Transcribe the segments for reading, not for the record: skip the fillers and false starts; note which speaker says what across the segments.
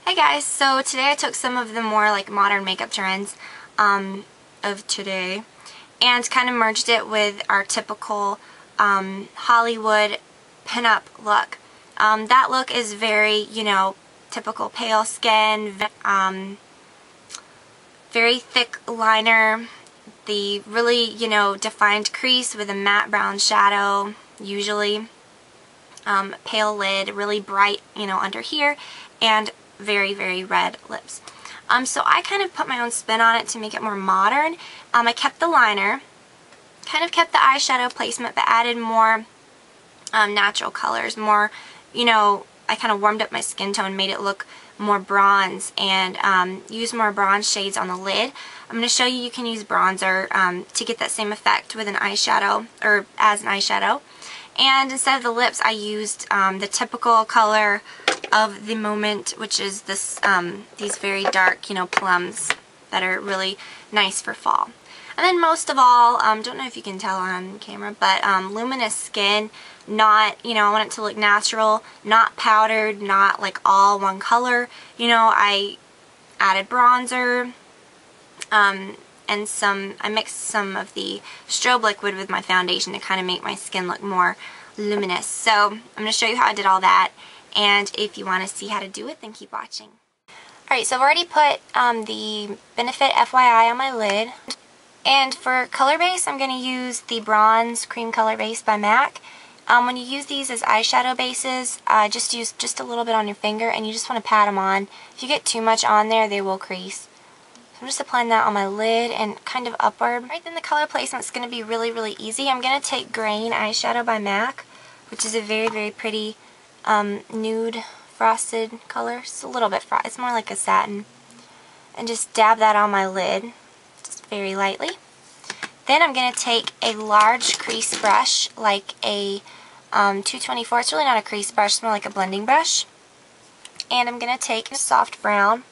Speaker 1: Hi guys, so today I took some of the more like modern makeup trends of today and kind of merged it with our typical Hollywood pinup look. That look is very, you know, typical pale skin, very thick liner, the really, you know, defined crease with a matte brown shadow, usually pale lid, really bright, you know, under here, and very, very red lips. So I kind of put my own spin on it to make it more modern. I kept the liner, kind of kept the eyeshadow placement, but added more natural colors, more, you know, I kind of warmed up my skin tone, made it look more bronze, and used more bronze shades on the lid. I'm going to show you you can use bronzer to get that same effect with an eyeshadow, or as an eyeshadow. And instead of the lips, I used the typical color of the moment, which is this these very dark, you know, plums that are really nice for fall. And then most of all, don't know if you can tell on camera, but luminous skin, not, you know, I want it to look natural, not powdered, not like all one color. You know, I added bronzer, and I mixed some of the strobe liquid with my foundation to kind of make my skin look more luminous. So I'm going to show you how I did all that, and if you want to see how to do it, then keep watching. Alright, so I've already put the Benefit FYI on my lid, and for color base I'm going to use the Bronze Cream Color Base by MAC. When you use these as eyeshadow bases, just use just a little bit on your finger, and you just want to pat them on. If you get too much on there, they will crease. So I'm just applying that on my lid and kind of upward. Alright, then the color placement is going to be really, really easy. I'm going to take Grain Eyeshadow by MAC, which is a very, very pretty nude frosted color. It's a little bit frosted. It's more like a satin. And just dab that on my lid, just very lightly. Then I'm going to take a large crease brush, like a 224. It's really not a crease brush, it's more like a blending brush. And I'm going to take a soft brown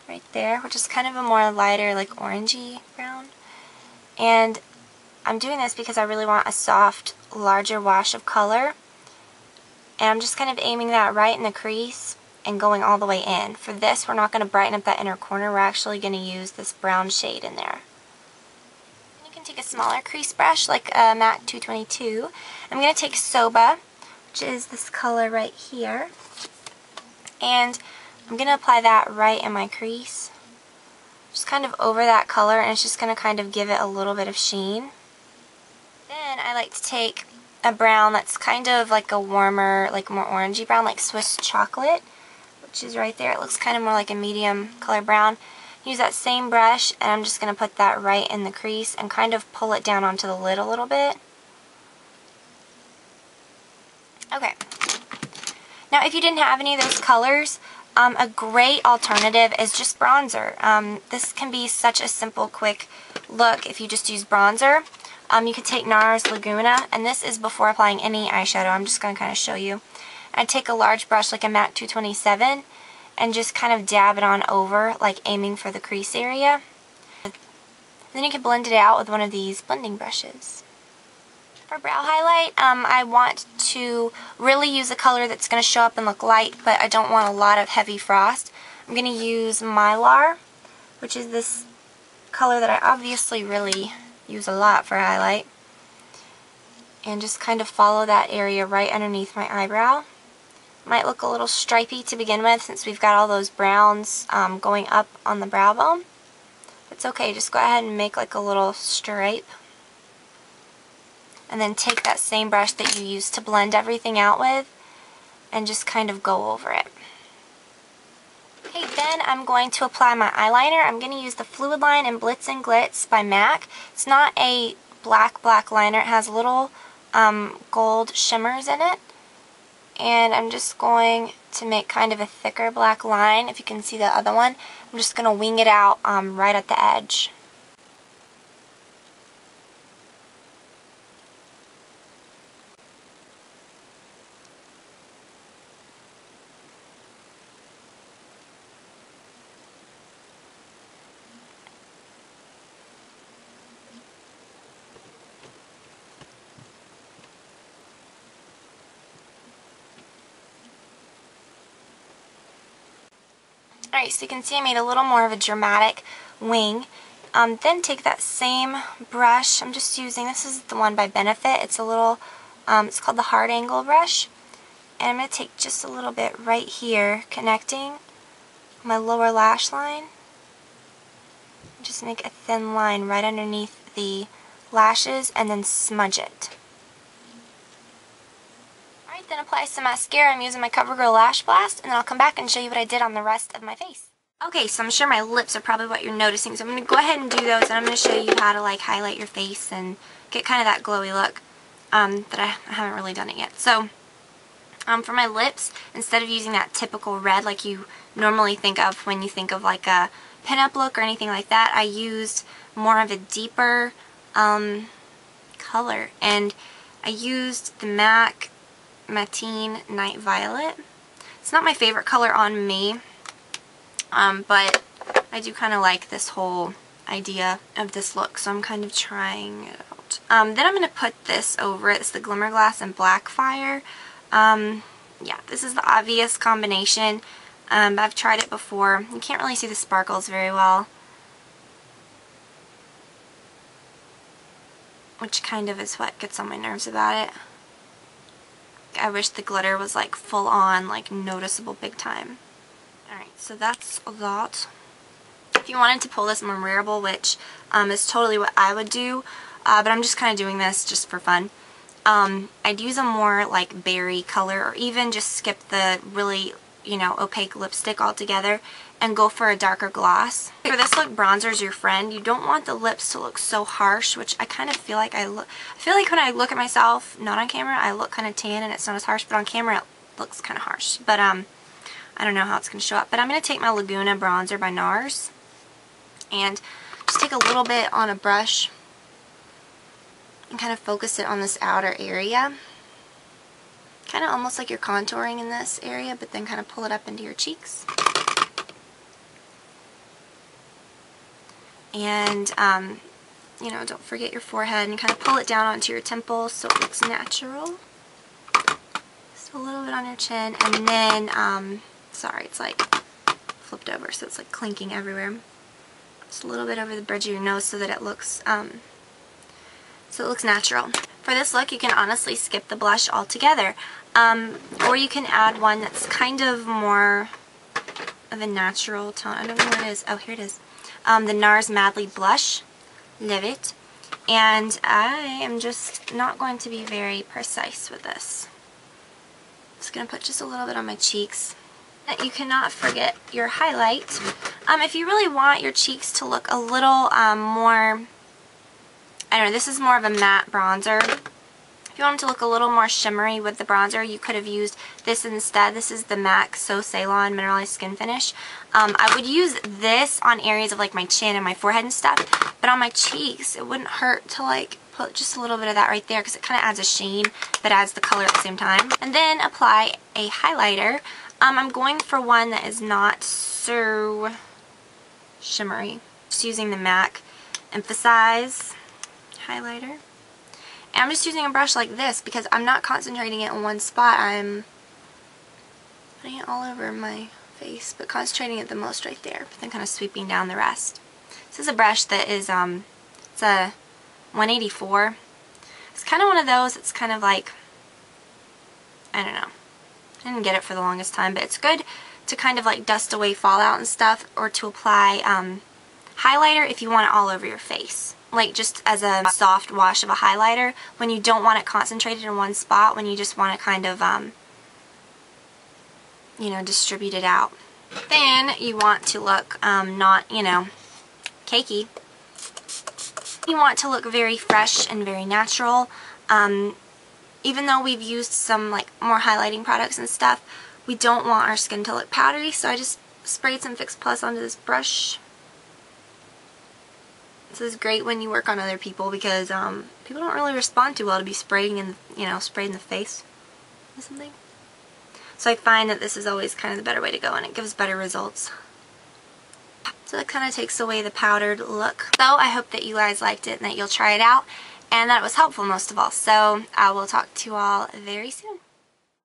Speaker 1: right there, which is kind of a more lighter, like orangey brown. And I'm doing this because I really want a soft, larger wash of color. And I'm just kind of aiming that right in the crease and going all the way in. For this, we're not going to brighten up that inner corner. We're actually going to use this brown shade in there. And you can take a smaller crease brush, like a MAC 222. I'm going to take Soba, which is this color right here. And I'm going to apply that right in my crease. Just kind of over that color, and it's just going to kind of give it a little bit of sheen. Then I like to take a brown that's kind of like a warmer, like more orangey brown, like Swiss chocolate, which is right there. It looks kind of more like a medium color brown. Use that same brush, and I'm just going to put that right in the crease and kind of pull it down onto the lid a little bit. Okay. Now if you didn't have any of those colors, a great alternative is just bronzer. This can be such a simple, quick look if you just use bronzer. You could take NARS Laguna, and this is before applying any eyeshadow. I'm just going to kind of show you. I'd take a large brush like a MAC 227 and just kind of dab it on over, like aiming for the crease area. Then you can blend it out with one of these blending brushes. For brow highlight, I want to really use a color that's going to show up and look light, but I don't want a lot of heavy frost. I'm going to use Mylar, which is this color that I obviously really use a lot for highlight. And just kind of follow that area right underneath my eyebrow. Might look a little stripy to begin with since we've got all those browns going up on the brow bone. It's okay, just go ahead and make like a little stripe. And then take that same brush that you used to blend everything out with and just kind of go over it. Okay, then I'm going to apply my eyeliner. I'm going to use the Fluid Line in Blitz and Glitz by MAC. It's not a black liner. It has little gold shimmers in it. And I'm just going to make kind of a thicker black line. If you can see the other one, I'm just going to wing it out right at the edge. Alright, so you can see I made a little more of a dramatic wing. Then take that same brush, I'm just using, this is the one by Benefit, it's a little, it's called the hard angle brush. And I'm going to take just a little bit right here, connecting my lower lash line. Just make a thin line right underneath the lashes and then smudge it. Alright, then apply some mascara. I'm using my CoverGirl Lash Blast, and then I'll come back and show you what I did on the rest of my face. Okay, so I'm sure my lips are probably what you're noticing, so I'm going to go ahead and do those, and I'm going to show you how to like highlight your face and get kind of that glowy look that I haven't really done it yet. So, for my lips, instead of using that typical red like you normally think of when you think of like a pinup look or anything like that, I used more of a deeper color, and I used the MAC Matte Night Violet. It's not my favorite color on me, but I do kind of like this whole idea of this look, so I'm kind of trying it out. Then I'm going to put this over it. It's the Glimmer Glass and Blackfire. Yeah, this is the obvious combination. I've tried it before. You can't really see the sparkles very well, which kind of is what gets on my nerves about it. I wish the glitter was like full on, like noticeable big time. Alright, so that's that. If you wanted to pull this more wearable, which is totally what I would do, but I'm just kind of doing this just for fun. I'd use a more like berry color, or even just skip the really, you know, opaque lipstick altogether and go for a darker gloss. For this look, bronzer's your friend. You don't want the lips to look so harsh, which I kind of feel like I feel like when I look at myself, not on camera, I look kind of tan and it's not as harsh, but on camera it looks kind of harsh. But I don't know how it's going to show up. But I'm going to take my Laguna bronzer by NARS and just take a little bit on a brush and kind of focus it on this outer area. Kind of almost like you're contouring in this area, but then kind of pull it up into your cheeks. And, you know, don't forget your forehead, and kind of pull it down onto your temples so it looks natural. Just a little bit on your chin, and then, sorry, it's like flipped over, so it's like clinking everywhere. Just a little bit over the bridge of your nose so that it looks, natural. For this look, you can honestly skip the blush altogether, or you can add one that's kind of more of a natural tone. I don't know where it is. Oh, here it is. The NARS Madly Blush. Love it. And I am just not going to be very precise with this. Just going to put just a little bit on my cheeks. You cannot forget your highlight. If you really want your cheeks to look a little more, I don't know, this is more of a matte bronzer. If you want them to look a little more shimmery with the bronzer, you could have used this instead. This is the MAC So Ceylon Mineralized Skin Finish. I would use this on areas of like my chin and my forehead and stuff, but on my cheeks, it wouldn't hurt to like put just a little bit of that right there because it kind of adds a sheen but adds the color at the same time. And then apply a highlighter. I'm going for one that is not so shimmery. Just using the MAC Emphasize highlighter. And I'm just using a brush like this because I'm not concentrating it in one spot. I'm putting it all over my face, but concentrating it the most right there, but then kind of sweeping down the rest. This is a brush that is, it's a 184. It's kind of one of those, it's kind of like, I don't know. I didn't get it for the longest time, but it's good to kind of like dust away fallout and stuff, or to apply highlighter if you want it all over your face. Like just as a soft wash of a highlighter when you don't want it concentrated in one spot, when you just want to kind of, you know, distribute it out. Then you want to look not, you know, cakey. You want to look very fresh and very natural. Even though we've used some like more highlighting products and stuff, we don't want our skin to look powdery, so I just sprayed some Fix Plus onto this brush. This is great when you work on other people because people don't really respond too well to be spraying in, you know, sprayed in the face or something. So I find that this is always kind of the better way to go, and it gives better results. So that kind of takes away the powdered look. So I hope that you guys liked it and that you'll try it out and that it was helpful most of all. So I will talk to you all very soon.